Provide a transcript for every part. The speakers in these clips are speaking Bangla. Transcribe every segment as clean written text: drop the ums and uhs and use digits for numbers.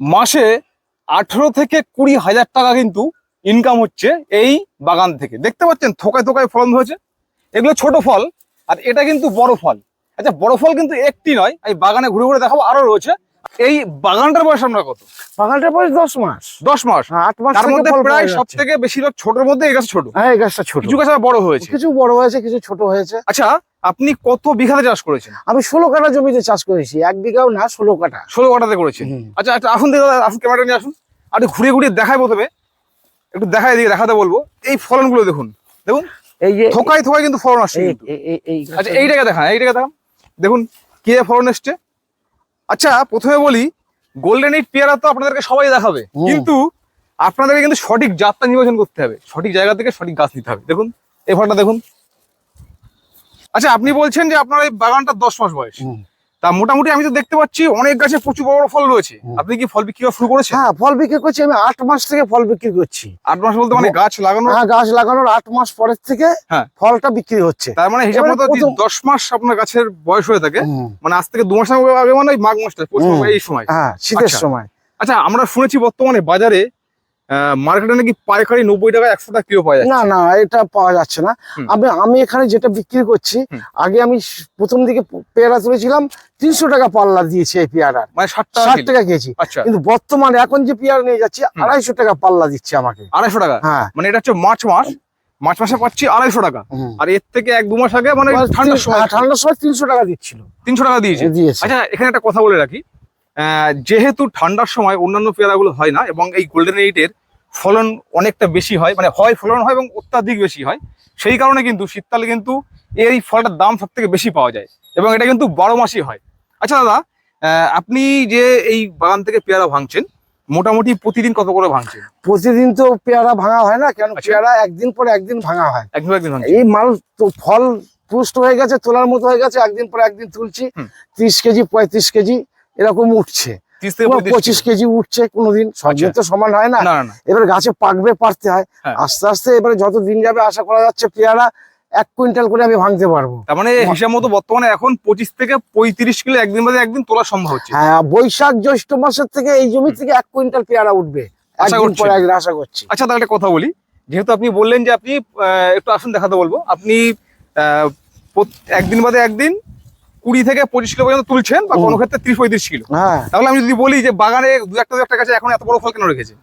মাসে 18 থেকে 20,000 টাকা কিন্তু ইনকাম হচ্ছে এই বাগান থেকে। দেখতে পাচ্ছেন থোকায় থোকায় ফলন হয়েছে, এগুলো ছোট ফল আর এটা কিন্তু বড় ফল। আচ্ছা, বড় ফল কিন্তু একটি নয়, এই বাগানে ঘুরে ঘুরে দেখাবো আরো রয়েছে। এই বাগানটার বয়স আমরা কত? বাগানটার বয়স 10 মাস। 10 মাস, 8 মাস তার থেকে মধ্যে ফল প্রায় পাওয়া সব যাচ্ছে। থেকে বেশিরভাগ ছোটর মধ্যে এই গাছ ছোট। হ্যাঁ, এই গাছটা ছোট, কিছু গাছ আবার বড় হয়েছে। কিছু বড় হয়েছে, কিছু ছোট হয়েছে। আচ্ছা, আপনি কত বিঘাতে চাষ করেছেন? আমি 16 কাঠা জমিতে চাষ করেছি, 1 বিঘাও না, 16 কাঠা। 16 কাঠাতে করেছেন। আচ্ছা আচ্ছা, আসুন দাদা, আসুন ক্যামেরাটা নিয়ে আসুন, আর একটু ঘুরে ঘুরে দেখাই। প্রথমে একটু দেখাই দিয়ে দেখাতে বলবো এই ফলনগুলো দেখুন। দেখুন এই যে থোকায় থোকায় কিন্তু ফলন আসছে কিন্তু। আচ্ছা, এইটাকে দেখান, এইটাকে দেখান, দেখুন কি ফলন এসছে। আচ্ছা, প্রথমে বলি গোল্ডেন এইট পেয়ারা তো আপনাদেরকে সবাই দেখাবে, কিন্তু আপনাদেরকে কিন্তু সঠিক জাতটা নির্বাচন করতে হবে, সঠিক জায়গা থেকে সঠিক গাছ নিতে হবে। দেখুন এই ফলটা দেখুন। আচ্ছা, আপনি বলছেন যে আপনার এই বাগানটা 10 মাস বয়স, তা মোটামুটি আমি তো দেখতে পাচ্ছি অনেক গাছে প্রচুর বড় বড় ফল রয়েছে। আপনি কি ফল বিক্রি করা শুরু করেছেন? হ্যাঁ, ফল বিক্রি করছি আমি 8 মাস থেকে ফল বিক্রি করছি। 8 মাস বলতে মানে গাছ লাগানো? হ্যাঁ, গাছ লাগানোর 8 মাস পরের থেকে হ্যাঁ ফলটা বিক্রি হচ্ছে। তার মানে হিসাব মতো 10 মাস আপনার গাছের বয়স হয়ে থাকে, মানে আজ থেকে 2 মাস আগে, মানে ওই মাঘ মাসটা এই সময়। হ্যাঁ, শীতের আচ্ছা। সময়। আচ্ছা, আমরা শুনেছি বর্তমানে বাজারে মার্কেটে নাকি পাইকারি 90 টাকা 100 টাকা কিলো পাওয়া যায়। না না, এটা পাওয়া যাচ্ছে না। আমি এখানে যেটা বিক্রি করছি, আগে আমি প্রথম দিকে পেয়ারা তুলেছিলাম 300 টাকা পাল্লা দিয়েছি এই পেয়ারা, মানে 60 টাকা কেজি। আচ্ছা, কিন্তু বর্তমানে এখন যে পেয়ারা নিয়ে যাচ্ছি 250 টাকা পাল্লা দিচ্ছে আমাকে। 250 টাকা? হ্যাঁ, মানে এটা হচ্ছে মার্চ মাসে পাচ্ছি 250 টাকা। আর এর থেকে 1-2 মাস আগে মানে ঠান্ডার সময় 300 টাকা দিচ্ছিল। 300 টাকা দিয়েছে। আচ্ছা, এখানে একটা কথা বলে রাখি, যেহেতু ঠান্ডার সময় অন্যান্য পেয়ারাগুলো হয় না এবং এই গোল্ডেন এইটের ফলন অনেকটা বেশি হয়, মানে ফলন হয় এবং অত্যাধিক বেশি হয়, সেই কারণে কিন্তু শীতকালে কিন্তু এই ফলটার দাম সব থেকে বেশি পাওয়া যায় এবং এটা কিন্তু 12 মাসই হয়। আচ্ছা দাদা, আপনি যে এই বাগান থেকে পেয়ারা ভাঙছেন, মোটামুটি প্রতিদিন কত করে ভাঙছেন? প্রতিদিন তো পেয়ারা ভাঙা হয় না, কেন পেয়ারা একদিন পর একদিন ভাঙা হয়। একদিন এই মাল তো ফল পুষ্ট হয়ে গেছে, তোলার মতো হয়ে গেছে, একদিন পর একদিন তুলছি। 30 কেজি 35 কেজি এরকম উঠছে, 25 কেজি উঠছে কোনোদিন। সবদিন তো সমান হয় না। এবার গাছে পাকবে, পারতে হয় আস্তে আস্তে। এবারে যত দিন যাবে আশা করা যাচ্ছে পেয়ারা 1 কুইন্টাল করে আমি ভাঙতে পারবো। তার মানে হিসাব মতো বর্তমানে এখন 25 থেকে 35 কিলো একদিন বাদে একদিন তোলা সম্ভব হচ্ছে। হ্যাঁ, বৈশাখ জ্যৈষ্ঠ মাসের থেকে এই জমি থেকে 1 কুইন্টাল পেয়ারা উঠবে একদিন পর একদিন, আশা করছি। আচ্ছা, তাহলে একটা কথা বলি, যেহেতু আপনি বললেন যে আপনি একটু আসুন দেখাতে বলবো, আপনি একদিন বাদে একদিন 20 থেকে 25 কিলো পর্যন্ত তুলছেন, বা কোনো ক্ষেত্রে 30-35 কিলো। হ্যাঁ, তাহলে আমি যদি বলি যে বাগানে দু একটা গাছে এখন এত বড় ফল কেন রেখেছে?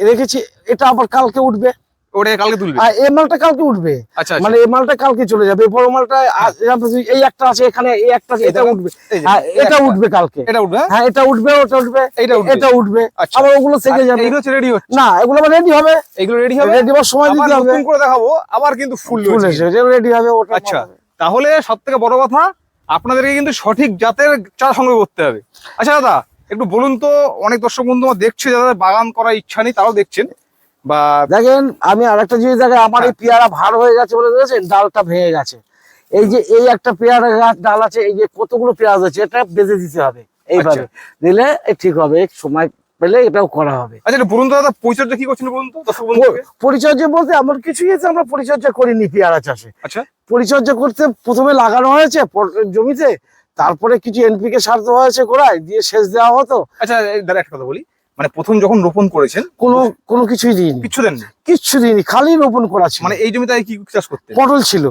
রেখেছি, এটা আবার কালকে উঠবে। ওটা কালকে তুলবে? এই মালটা কালকে উঠবে। আচ্ছা, মানে এই মালটা কালকে চলে যাবে। বড় মালটা এই একটা আছে এখানে, এই একটা আছে, এটা উঠবে। এটা উঠবে কালকে। এটা উঠবে? হ্যাঁ, এটা উঠবে, ওটা উঠবে, এটা উঠবে। আচ্ছা, আবার ওগুলো থেকে যাবে। এগুলো রেডি হচ্ছে না, এগুলো আবার রেডি হবে। এগুলো রেডি হবে, রেডি হওয়ার সময় দিতে হবে। নতুন করে দেখাবো, আবার কিন্তু ফুল এসে রেডি হবে ওটা। আচ্ছা, তাহলে সবথেকে বড় কথা, আপনাদেরকে কিন্তু সঠিক জাতের চারা সংগ্রহ করতে হবে। আচ্ছা দাদা, একটু বলুন তো, অনেক দর্শক বন্ধু দেখছে যাদের বাগান করার ইচ্ছা নেই, তারাও দেখছেন। বা দেখেন, আমি আরেকটা জিনিস দেখেন, আমার এই পেয়ারা ভার হয়ে গেছে বলে দেখেছেন, ডালটা ভেঙে গেছে। এই যে এই একটা পেয়ারা গাছ ডাল আছে, এই যে কতগুলো পেঁয়াজ আছে, এটা বেঁধে দিতে হবে। এইভাবে দিলে ঠিক হবে, সময় পেলে এটাও করা হবে। আচ্ছা, বলুন তো দাদা, পরিচর্যা কি করছেন বলুন তো দর্শক বন্ধু? পরিচর্যা বলতে এমন কিছুই আছে, আমরা পরিচর্যা করিনি পেয়ারা চাষে। আচ্ছা, পরিচর্যা করতে প্রথমে লাগানো হয়েছে জমিতে, তারপরে কিছু এনপিকে সার দেওয়া হয়েছে গোড়ায়, দিয়ে সেচ দেওয়া হতো। আচ্ছা দাদা, একটা কথা বলি, মানে প্রথম যখন রোপণ করেছেন কোনো কিছুই দিইনি, কিচ্ছু দিইনি, খালি রোপণ করা ছিল। মানে এই জমিতে কি চাষ করতে? পটল ছিল।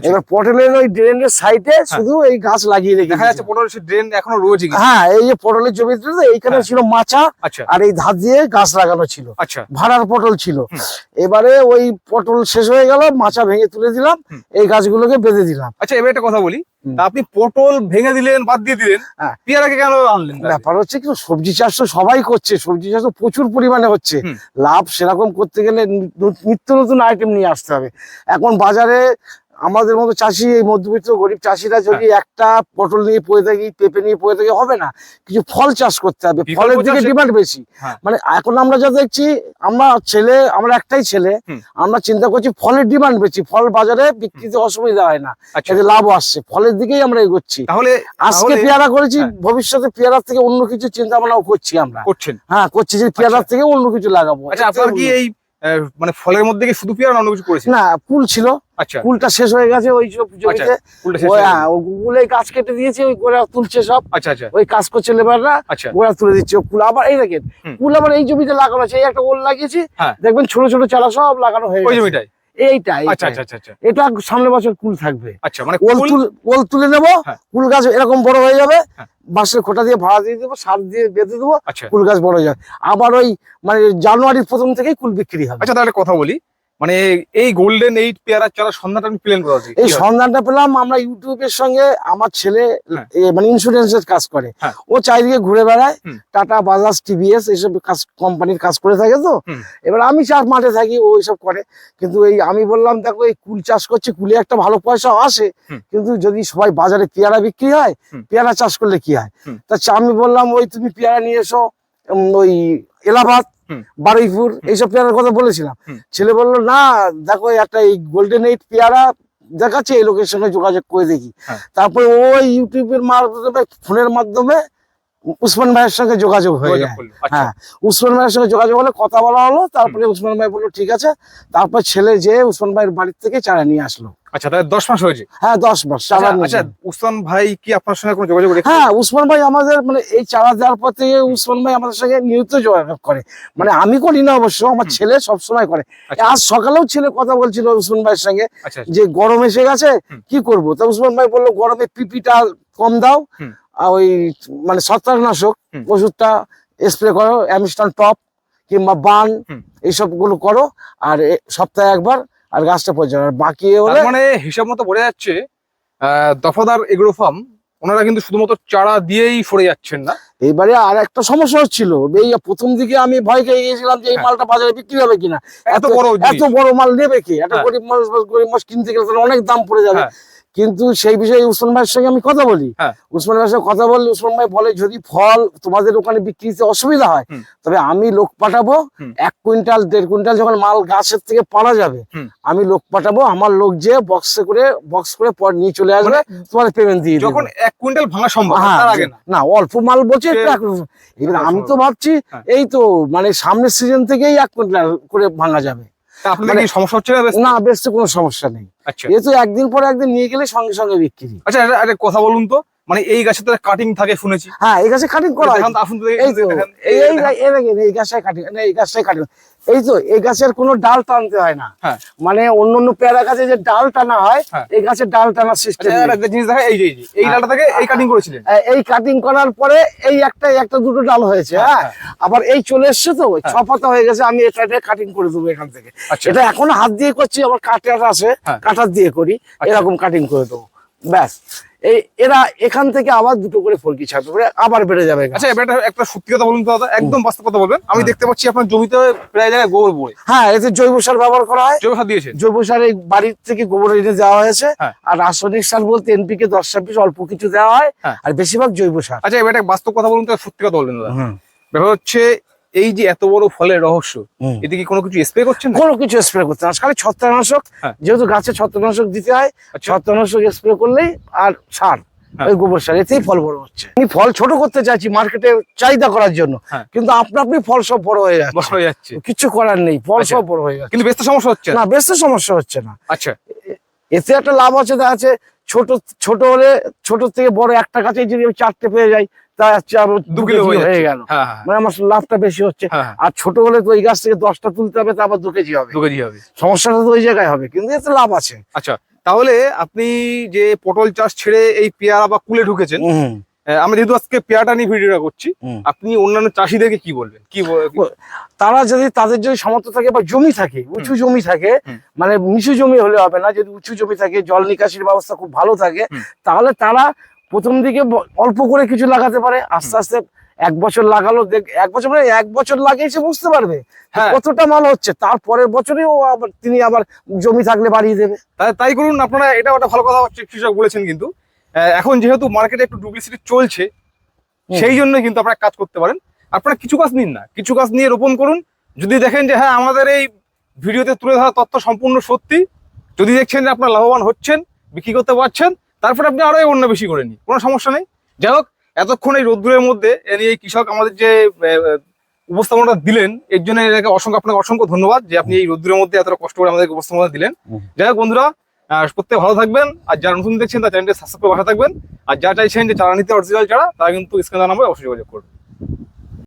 এবার পটলের ওই ড্রেনের সাইডে শুধু এই গাছ লাগিয়ে রেখে দেখা যাচ্ছে পটলের ড্রেন এখনো রয়েছে। হ্যাঁ, এই যে পটলের জমিতে এইখানে ছিল মাচা, আর এই ধার দিয়ে গাছ লাগানো ছিল। আচ্ছা, ভাড়ার পটল ছিল। এবারে ওই পটল শেষ হয়ে গেল, মাচা ভেঙে তুলে দিলাম, এই গাছগুলোকে বেঁধে দিলাম। আচ্ছা, এবার একটা কথা বলি, আপনি পটল ভেঙে দিলেন, বাদ দিয়ে দিলেন, পেয়ারাকে কেন আনলেন? ব্যাপার হচ্ছে কি, সবজি চাষ তো সবাই করছে, সবজি চাষ তো প্রচুর পরিমাণে হচ্ছে। লাভ সেরকম করতে গেলে নিত্য নতুন আইটেম নিয়ে আসতে হবে। এখন বাজারে আমাদের মতো চাষি, এই মধ্যবিত্ত গরিব চাষিরা যদি একটা পটল নিয়ে পড়ে থাকি, পেঁপে নিয়ে পড়ে থাকি, হবে না। কিছু ফল চাষ করতে হবে, ফলের দিকে ডিমান্ড বেশি। মানে এখন আমরা যা দেখছি, আমরা একটাই ছেলে, আমরা চিন্তা করছি ফলের ডিমান্ড বেশি, ফল বাজারে বিক্রিতে অসুবিধা হয় না, লাভ আসছে, ফলের দিকেই আমরা এগোচ্ছি। তাহলে আজকে পেয়ারা করেছি, ভবিষ্যতে পেয়ারার থেকে অন্য কিছু চিন্তা ভাবনাও করছি আমরা। হ্যাঁ, করছি যে পেয়ারার থেকে অন্য কিছু লাগাবো। আচ্ছা, আপনার কি এই মানে ফলের মধ্যে কি শুধু পেয়ারা না অন্য কিছু করেছেন? না, কুল ছিল, আচ্ছা কুলটা শেষ হয়ে গেছে ওই সব জমিতে। কুলটা শেষ ওই হয়ে গেছে। হ্যাঁ, ওগুলোই গাছ কেটে দিয়েছে, ওই গোড়া তুলছে সব। আচ্ছা আচ্ছা ওই কাজ করছে লেবাররা, আচ্ছা গোড়া তুলে দিচ্ছে। ও কুল আবার এই দেখেন, হুম। কুল আবার এই জমিতে লাগানো আছে। এই একটা ওল লাগিয়েছি, হ্যাঁ। দেখবেন ছোট ছোট চারা সব লাগানো হয়ে ওই গেছে। জমিটাই। এইটাই আচ্ছা আচ্ছা আচ্ছা আচ্ছা এটা সামনের বছর কুল থাকবে। আচ্ছা মানে ওল তুলে নেবো, হ্যাঁ। কুল গাছ এরকম বড় হয়ে যাবে, হ্যাঁ। বাঁশের খোটা দিয়ে ভাড়া দিয়ে দেবো, সার দিয়ে বেঁধে দেবো, আচ্ছা কুল গাছ বড় হয়ে যাবে। আবার ওই মানে জানুয়ারির প্রথম থেকেই কুল বিক্রি হবে। আচ্ছা তাহলে কথা বলি, মানে এই গোল্ডেন 8 পেয়ারার চারা সন্ধানটা আমি প্ল্যান করা উচিত। এই সন্ধানটা পেলাম আমরা ইউটিউবের সঙ্গে। আমার ছেলে হ্যাঁ। মানে ইন্স্যুরেন্সের কাজ করে, হ্যাঁ। ও চারিদিকে ঘুরে বেড়ায়, হুম। টাটা, বাজাজ, টিভিএস এইসব কাজ কোম্পানির কাজ করে থাকে তো। হুম। এবার আমি চাষ মাঠে থাকি, ও এইসব করে। কিন্তু এই আমি বললাম দেখো এই কুল চাষ করছে, কুলে একটা ভালো পয়সা আসে, হুম। কিন্তু যদি সবাই বাজারে পেয়ারা বিক্রি হয়, হুম। পেয়ারা চাষ করলে কি হয়? হুম। তা আমি বললাম ওই তুমি পেয়ারা নিয়ে এসো, ওই এলাহাবাদ, হুম। বারুইপুর এইসব পেয়ারার কথা বলেছিলাম। হুম। ছেলে বললো না দেখো একটা এই গোল্ডেন 8 পেয়ারা দেখাচ্ছে, এই লোকের সঙ্গে যোগাযোগ করে দেখি। হ্যাঁ। তারপরে ওই ইউটিউবের মাধ্যমে, ফোনের মাধ্যমে উসমান ভাইয়ের সঙ্গে যোগাযোগ হয়ে যায়। আচ্ছা হ্যাঁ, উসমান ভাইয়ের সঙ্গে যোগাযোগ হলে কথা বলা হলো। তারপরে উসমান ভাই বললো ঠিক আছে। তারপর ছেলে যে উসমান ভাইয়ের বাড়ির থেকে চারা নিয়ে আসলো। আচ্ছা তাহলে 10 মাস হয়েছে। হ্যাঁ 10 মাস চারা আচ্ছা নিয়ে আচ্ছা আসলো। উসমান ভাই কি আপনার সঙ্গে কোনো যোগাযোগ রেখেছে? হ্যাঁ, উসমান ভাই আমাদের মানে এই চারা দেওয়ার পর থেকে উসমান ভাই আমাদের সঙ্গে নিয়মিত যোগাযোগ করে। মানে আমি করি না অবশ্য, আমার ছেলে সবসময় করে। আচ্ছা। আজ সকালেও ছেলে কথা বলছিল উসমান ভাইয়ের সঙ্গে আচ্ছা যে গরম এসে গেছে, হুম। কি করব। তা উসমান ভাই বললো গরমে পিপিটা কম দাও, হুম। আর ওই মানে ছত্রাকনাশক হুম। ওষুধটা স্প্রে করো, অ্যামিস্টন টপ কিংবা বান হুম। এইসব গুলো করো, আর সপ্তাহে একবার, আর গাছটা পচে যাবে। আর বাকি হলে তার মানে হিসাব মতো বোঝা যাচ্ছে দফাদার এগ্রো ফার্ম ওনারা কিন্তু শুধুমাত্র চারা দিয়েই সরে যাচ্ছেন না। এবারে আর একটা সমস্যা হচ্ছিল, এই প্রথম দিকে আমি ভয় খেয়ে গিয়েছিলাম যে এই হ্যাঁ। মালটা বাজারে বিক্রি হবে কিনা, এত বড় জিনিস। এত বড় মাল নেবে কে? একটা হ্যাঁ। গরিব মানুষ কিনতে গেলে তাহলে অনেক দাম পড়ে যাবে। হ্যাঁ। কিন্তু সেই বিষয়ে উসমান ভাইয়ের সঙ্গে আমি কথা বলি। হ্যাঁ। উসমান ভাইয়ের সঙ্গে কথা বললে উসমান ভাই বলে যদি ফল তোমাদের ওখানে বিক্রিতে অসুবিধা হয়, হুম। তবে আমি লোক পাঠাবো। হুম। 1 কুইন্টাল 1.5 কুইন্টাল যখন মাল গাছের থেকে পাওয়া যাবে, হুম। আমি লোক পাঠাবো, আমার লোক যে বক্স করে পর নিয়ে চলে আসবে, তোমার পেমেন্ট দিয়ে যখন দেবে। 1 কুইন্টাল ভাঙা সম্ভব হ্যাঁ, তার আগে না। না অল্প মাল বলছে সে- একটু এবার আমি তো ভাবছি হ্যাঁ। এই তো মানে সামনের সিজন থেকেই 1 কুইন্টাল করে ভাঙা যাবে। তা আপনাদের মানে- কি সমস্যা হচ্ছে না? না, বেচতে কোনো সমস্যা নেই। আচ্ছা এ তো একদিন পর একদিন নিয়ে গেলে সঙ্গে সঙ্গে বিক্রি। আচ্ছা একটা কথা বলুন তো, মানে এই গাছে তো কাটিং থাকে শুনেছি। হ্যাঁ, এই গাছে কাটিং করা হয়। দেখান তো, আসুন তো এই তো দেখান। এই গাছটাই কাটিং, এই গাছটাই কাটিং। এই তো এই গাছের কোনো ডাল টানতে হয় না। হ্যাঁ। মানে অন্য পেয়ারা গাছে যে ডাল টানা হয়, হ্যাঁ। এই গাছের ডাল টানার সিস্টেম। আচ্ছা একটা জিনিস দেখা, এই ডালটা থেকে এই কাটিং করেছিলেন। এই কাটিং করার পরে এই একটা দুটো ডাল হয়েছে। হ্যাঁ, হ্যাঁ, আবার এই চলে এসছে তো, হ্যাঁ। 6 পাতা হয়ে গেছে। আমি এটা কাটিং করে দেবো এখান থেকে। আচ্ছা এটা এখনো হাত দিয়ে করছি, আবার কাটার আছে, হ্যাঁ। কাটার দিয়ে করি, এরকম কাটিং করে দেবো। ব্যাস, এরা এখান থেকে আবার দুটো করে ফলকি ছাড়বে, করে আবার বেড়ে যাবে গাছ। আচ্ছা এবার একটা সত্যি কথা বলুন তো দাদা, একদম বাস্তব কথা বলবেন। আমি হ্যাঁ। দেখতে পাচ্ছি আপনার জমিতে প্রায় জায়গায় গোবর বড়ে হ্যাঁ, এতে জৈব সার ব্যবহার করা হয়। জৈব সার দিয়েছেন। জৈব সার এই বাড়ির থেকে গোবর এনে দেওয়া হয়েছে। হ্যাঁ। আর রাসায়নিক সার বলতে এনপিকে 10-26 অল্প কিছু দেওয়া হয়। হ্যাঁ। আর বেশিরভাগ জৈব সার। আচ্ছা এবার একটা বাস্তব কথা বলুন তো, সত্যি কথা বলবেন দাদা। হুম। ব্যাপার হচ্ছে এই যে এত বড় ফলের রহস্য, হুম। এতে কি কোনো কিছু স্প্রে করছেন না? কোনো কিছু স্প্রে করতে না, খালি ছত্রাকনাশক। হ্যাঁ। যেহেতু গাছে ছত্রাকনাশক দিতে হয়, আচ্ছা। ছত্রাকনাশক স্প্রে করলেই, আর সার, হ্যাঁ। ওই গোবর সার, এতেই ফল বড় হচ্ছে। আমি ফল ছোট করতে চাইছি মার্কেটে চাহিদা করার জন্য, হ্যাঁ। কিন্তু আপনি ফল সব বড় হয়ে বড় যাচ্ছে, হয়ে যাচ্ছে কিচ্ছু করার নেই, ফল আচ্ছা। সব বড় হয়ে যাচ্ছে। কিন্তু বেচতে সমস্যা হচ্ছে না। না, বেশ সমস্যা হচ্ছে না। আচ্ছা এতে একটা লাভ আছে, দেখা যাচ্ছে ছোট হলে ছোট থেকে বড় একটা গাছে যদি আমি 4টে পেয়ে যাই, তা হচ্ছে আরো 2 2 কিলো কেজি হয়ে গেল। হ্যাঁ হ্যাঁ মানে আমার লাভটা বেশি হচ্ছে। হ্যাঁ, আর ছোট হলে তো এই গাছ থেকে 10টা তুলতে হবে, তারপর 2 কেজি হবে। 2 কেজি হবে। সমস্যাটা তো ওই জায়গায় হবে, কিন্তু এতে লাভ আছে। আচ্ছা তাহলে আপনি যে পটল চাষ ছেড়ে এই পেয়ারা বা কুলে ঢুকেছেন, হুম। আমরা যেহেতু আজকে পেয়ারাটা নিয়ে ভিডিওটা করছি, হুম। আপনি অন্যান্য চাষিদেরকে কি বলবেন? তারা তাদের যদি সামর্থ্য থাকে বা জমি থাকে, উঁচু জমি থাকে, হুম। মানে নিচু জমি হলে হবে না, যদি উঁচু জমি থাকে, জল নিকাশির ব্যবস্থা খুব ভালো থাকে, হুম। তাহলে তারা প্রথম দিকে অল্প করে কিছু লাগাতে পারে। আস্তে আস্তে 1 বছর লাগালো, 1 বছর মানে 1 বছর লাগিয়েছে, বুঝতে পারবে হ্যাঁ। কতটা মাল হচ্ছে। তারপরের বছরেও তিনি আবার জমি থাকলে বাড়িয়ে দেবে। তাই করুন আপনারা। এটা একটা ভালো কথা কৃষক বলেছেন। কিন্তু এখন যেহেতু মার্কেটে একটু ডুপ্লিসিটি চলছে, সেই জন্য কিন্তু আপনারা কাজ করতে পারেন। আপনারা কিছু গাছ নিন না, কিছু গাছ নিয়ে রোপণ করুন। যদি দেখেন যে হ্যাঁ আমাদের এই ভিডিওতে তুলে ধরা তথ্য সম্পূর্ণ সত্যি, যদি দেখছেন যে আপনারা লাভবান হচ্ছেন, বিক্রি করতে পারছেন, তারপরে আপনি আরো অন্য বেশি করে নিন, কোনো সমস্যা নেই। যাই হোক, এতক্ষণ এই রোদ্দুরের মধ্যে এই কৃষক আমাদের যে উপস্থাপনাটা দিলেন, এর জন্য আপনাকে অসংখ্য ধন্যবাদ যে আপনি এই রোদ্দুরের মধ্যে এতটা কষ্ট করে আমাদেরকে উপস্থাপনা দিলেন। যাই হোক বন্ধুরা, প্রত্যেক ভালো থাকবেন, আর যারা নতুন দেখছেন তার চ্যানেলটি সাবস্ক্রাইব করে পাশে থাকবেন, আর যারা চাইছেন যে চারা নিতে অরিজিনাল চারা তারা কিন্তু স্ক্রিনে দেওয়া নম্বরে অবশ্যই যোগাযোগ করবেন।